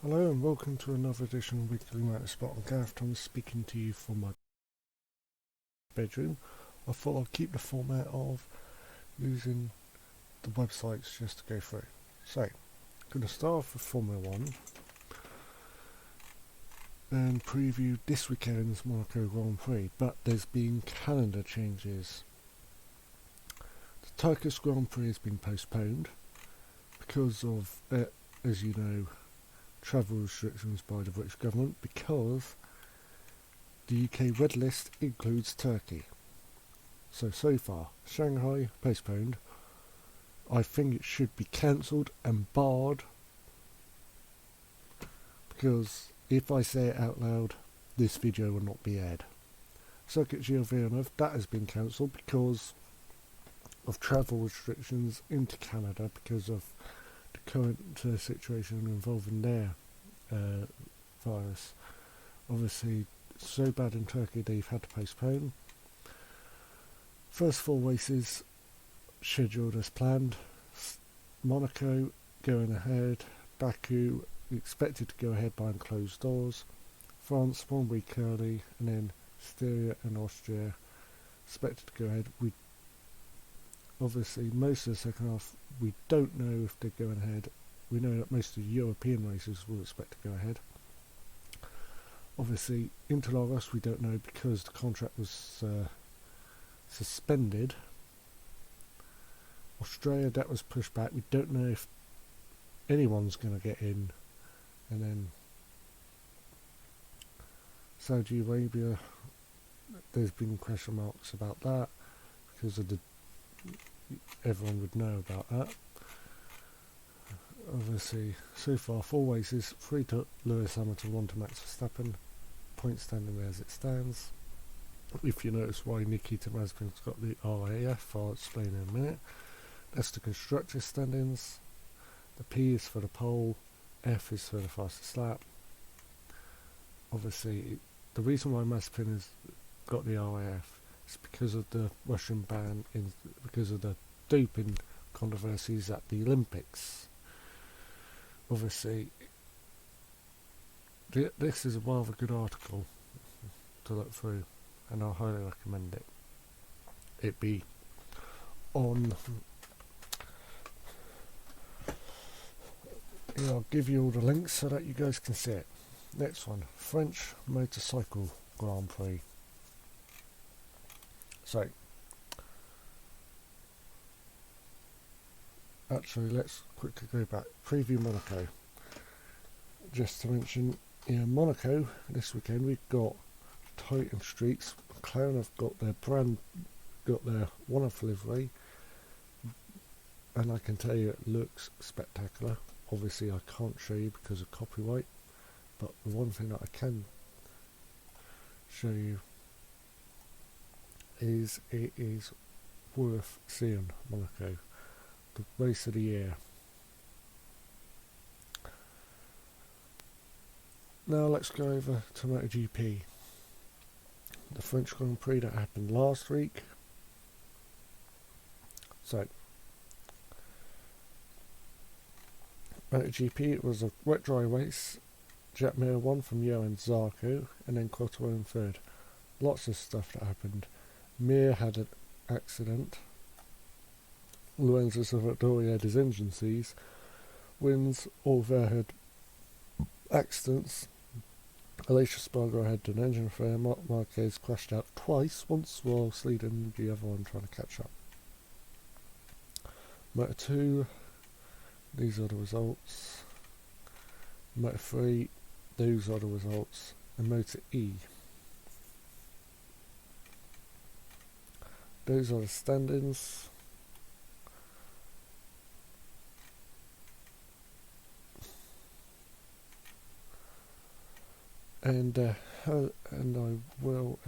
Hello and welcome to another edition of Weekly Motorsport. I'm Gareth Thomas speaking to you from my bedroom. I thought I'd keep the format of using the websites just to go through. So, I'm going to start off with Formula 1 and preview this weekend's Monaco Grand Prix, but there's been calendar changes. The Turkish Grand Prix has been postponed because of, as you know, travel restrictions by the British government, because the UK red list includes Turkey. So far, Shanghai postponed. I think it should be cancelled and barred, because if I say it out loud, this video will not be aired. Circuit Gilles Villeneuve, that has been cancelled because of travel restrictions into Canada because of the current situation involving their virus. Obviously, so bad in Turkey they've had to postpone. First 4 races scheduled as planned. Monaco going ahead, Baku expected to go ahead behind closed doors, France 1 week early, and then Styria and Austria expected to go ahead. We obviously, most of the second half, we don't know if they're going ahead. We know that most of the European races will expect to go ahead. Obviously, Interlagos we don't know because the contract was suspended. Australia, that was pushed back. We don't know if anyone's going to get in. And then Saudi Arabia, there's been question marks about that because of everyone would know about that. Obviously, so far 4 races, 3 to Lewis Hamilton, 1 to Max Verstappen. Point standing there as it stands. If you notice why Nikita Mazepin's got the RAF, I'll explain in a minute. That's the constructors' standings. The P is for the pole, F is for the fastest lap. Obviously, the reason why Mazepin has got the RAF is because of the Russian ban, because of the doping controversies at the Olympics. Obviously, this is a rather good article to look through, and I highly recommend it. It be on. Yeah, I'll give you all the links so that you guys can see it. Next one, French Motorcycle Grand Prix. So, actually, let's quickly go back. Preview Monaco. Just to mention, in Monaco this weekend we've got Titan Streets. McLaren have got their one-off livery, and I can tell you it looks spectacular. Obviously, I can't show you because of copyright, but the one thing that I can show you is it is worth seeing. Monaco, the race of the year. Now let's go over to Moto GP. The French Grand Prix that happened last week. So, Moto GP, it was a wet dry race. Jack Mir won from Johan Zarco, and then Cotto in third. Lots of stuff that happened. Mir had an accident. Lorenzo Savadori had his engine seize. Wins, Oliver had accidents. Alicia Spargo had an engine failure. Marc Marquez crashed out twice, once whilst leading, the other one trying to catch up. Moto 2, these are the results. Moto 3, those are the results. And Moto E, those are the standings. And I will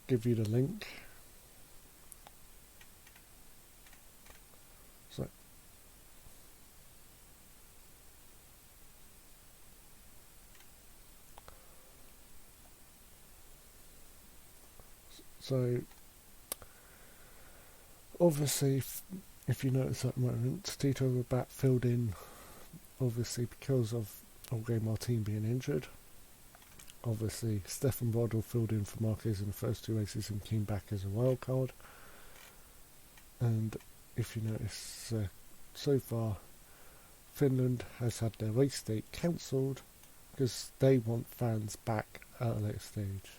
give you the link. So obviously if you notice at the moment, Tito Rabat filled in, obviously because of Jorge Martin being injured. Obviously, Stefan Bradl filled in for Marquez in the first 2 races and came back as a wild card. And if you notice, so far, Finland has had their race date cancelled because they want fans back at a later stage.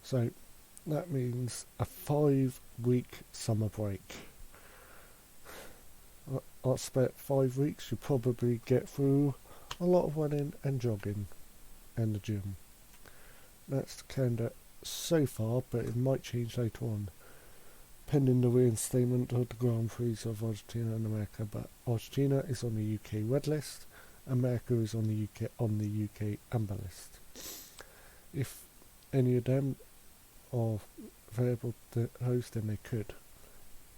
So that means a 5-week summer break. I expect 5 weeks you probably get through a lot of running and jogging and the gym. That's the calendar so far, but it might change later on, pending the reinstatement of the Grand Prix of Argentina and America. But Argentina is on the UK red list, America is on the UK amber list. If any of them are available to host, then they could.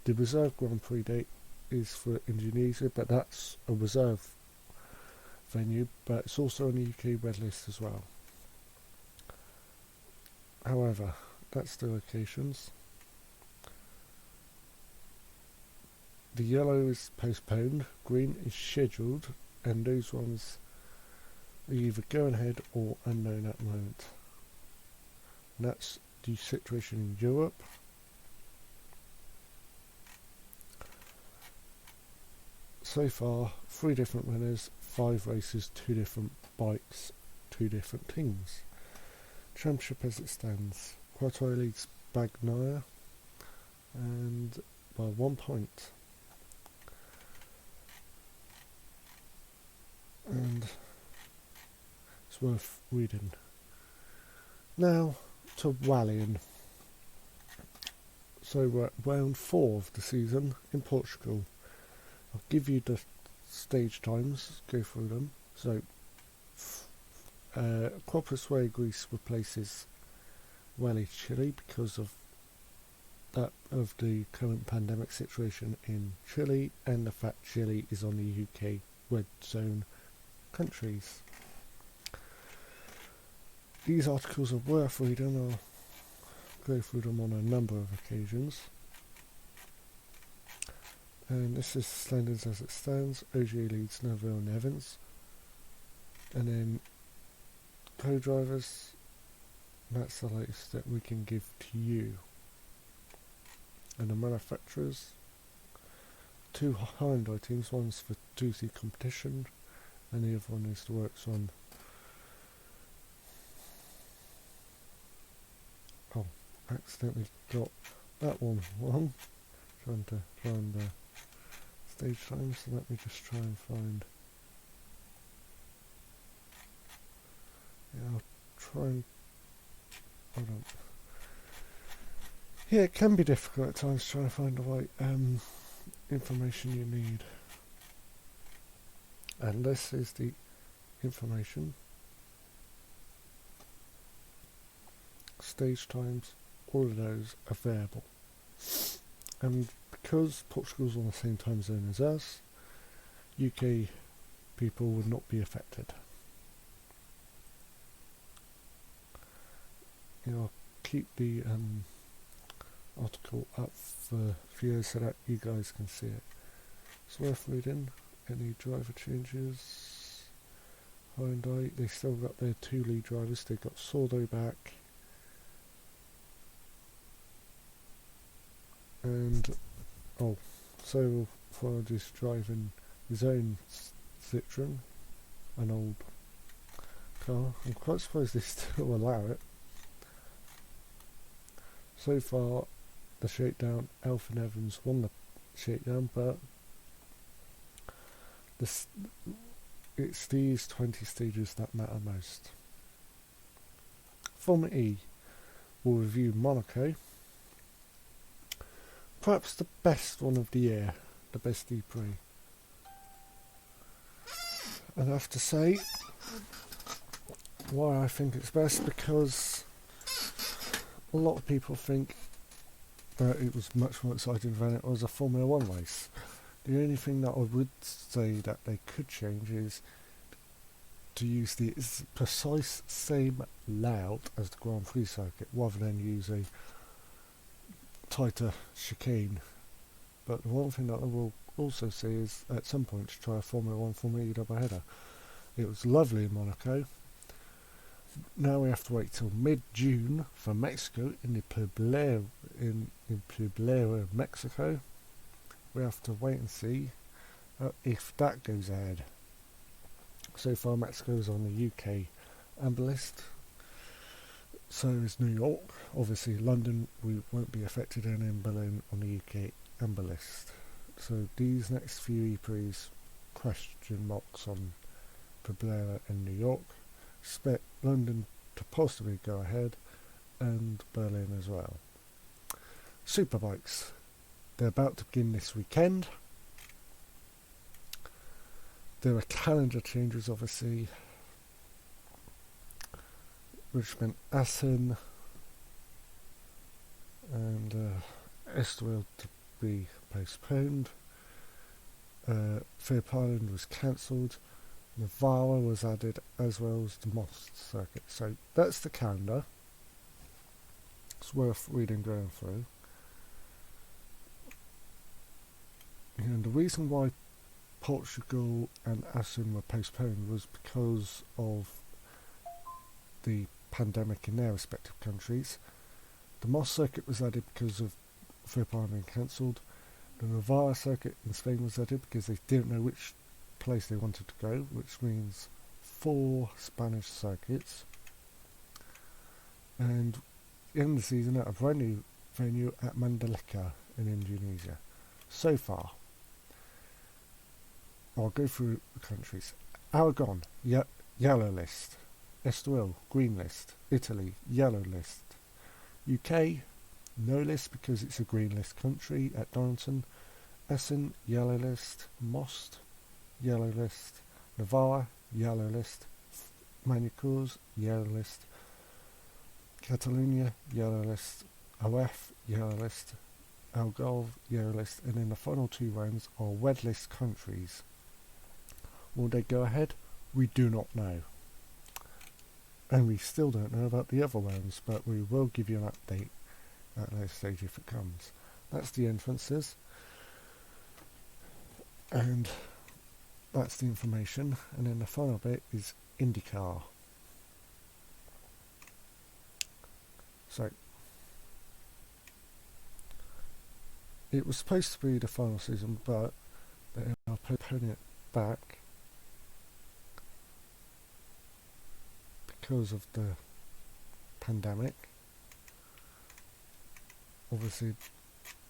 The reserve Grand Prix date is for Indonesia, but that's a reserve venue, but it's also on the UK red list as well. However, that's the locations. The yellow is postponed, green is scheduled, and those ones are either going ahead or unknown at the moment. And that's the situation in Europe. So far, 3 different winners, 5 races, 2 different bikes, 2 different teams. Championship as it stands, Quattro leads Bagnaia and by 1 point. And it's worth reading. Now to rallying. So we're at round 4 of the season in Portugal. I'll give you the stage times, go through them. So Corpus Way Greece replaces Rally Chile because of the current pandemic situation in Chile and the fact Chile is on the UK red zone countries. These articles are worth reading. I'll go through them on a number of occasions. And this is standards as it stands. OGA leads Neville and Evans. And then co-drivers, that's the latest that we can give to you. And the manufacturers, 2 Hyundai teams, one's for 2C competition and the other one is the works on. Oh, accidentally got that one wrong. Trying to find the stage times, so let me just try and find. Yeah, I'll try and hold on. Yeah, it can be difficult at times trying to find the right information you need. And this is the information. Stage times, all of those are available. And because Portugal's on the same time zone as us, UK people would not be affected. I'll keep the article up for viewers so that you guys can see it. It's worth reading. Any driver changes? Hyundai, they still got their 2 lead drivers. They got Sordo back. And so Ford is driving his own Citroen, an old car. I'm quite surprised they still allow it. So far, the shakedown, Alfin Evans won the shakedown, but it's these 20 stages that matter most. Formula E will review Monaco. Perhaps the best one of the year, the best Prix. And I have to say why I think it's best, because a lot of people think that it was much more exciting than it was a Formula 1 race. The only thing that I would say that they could change is to use the precise same layout as the Grand Prix circuit, rather than use a tighter chicane But the one thing that I will also see is at some point to try a Formula 1 Formula E double header. It was lovely in Monaco. Now we have to wait till mid-June for Mexico in Puebla, Mexico. We have to wait and see if that goes ahead. So far Mexico is on the UK amber list. So is New York. Obviously London we won't be affected, and in Berlin on the UK amber list. So these next few E-Prix, question marks on Puebla and New York. Expect London to possibly go ahead, and Berlin as well. Superbikes, they're about to begin this weekend. There are calendar changes obviously, which meant Assen and Estoril to be postponed. Phillip Island was cancelled. Navarra was added, as well as the Most circuit. So that's the calendar. It's worth reading going through. And the reason why Portugal and Assen were postponed was because of the pandemic in their respective countries. The Most circuit was added because of Phillip Island being cancelled. The Navarra circuit in Spain was added because they didn't know which place they wanted to go, which means 4 Spanish circuits. And in the season at a brand new venue at Mandalika in Indonesia. So far, I'll go through the countries. Aragon, yellow list. Estoril, green list. Italy, yellow list. UK, no list because it's a green list country at Donington. Essen, yellow list. Most, yellow list. Navarra, yellow list. Manicures, yellow list. Catalonia, yellow list. OF, yellow list. Algarve, yellow list. And then the final 2 rounds are red list countries. Will they go ahead? We do not know. And we still don't know about the other rounds, but we will give you an update at a later stage if it comes. That's the entrances. And that's the information. And then the final bit is IndyCar. So, it was supposed to be the final season, but they are postponing it back because of the pandemic. Obviously,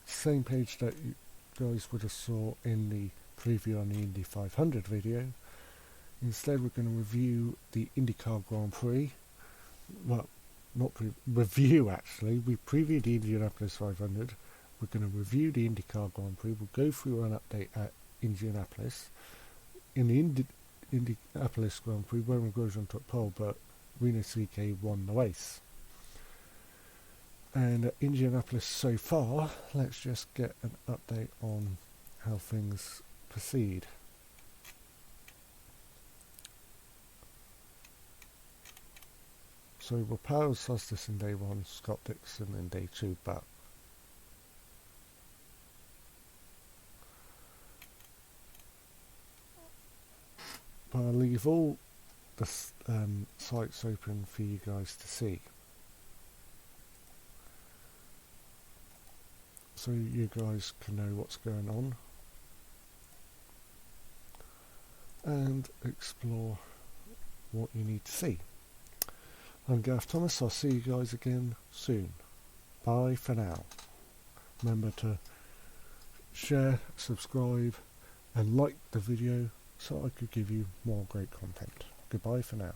same page that you guys would have saw in the preview on the Indy 500 video. Instead, we're going to review the IndyCar Grand Prix. Well, not review actually. We previewed the Indianapolis 500. We're going to review the IndyCar Grand Prix. We'll go through an update at Indianapolis. In the Indianapolis Grand Prix, Roman Grosjean took pole, but Rally SBK won the race. And at Indianapolis so far, let's just get an update on how things proceed. So Rapal Sostis in day 1, Scott Dixon in day 2, but I'll leave all the sites open for you guys to see, so you guys can know what's going on and explore what you need to see. I'm Gareth Thomas. I'll see you guys again soon. Bye for now. Remember to share, subscribe and like the video so I could give you more great content. Goodbye for now.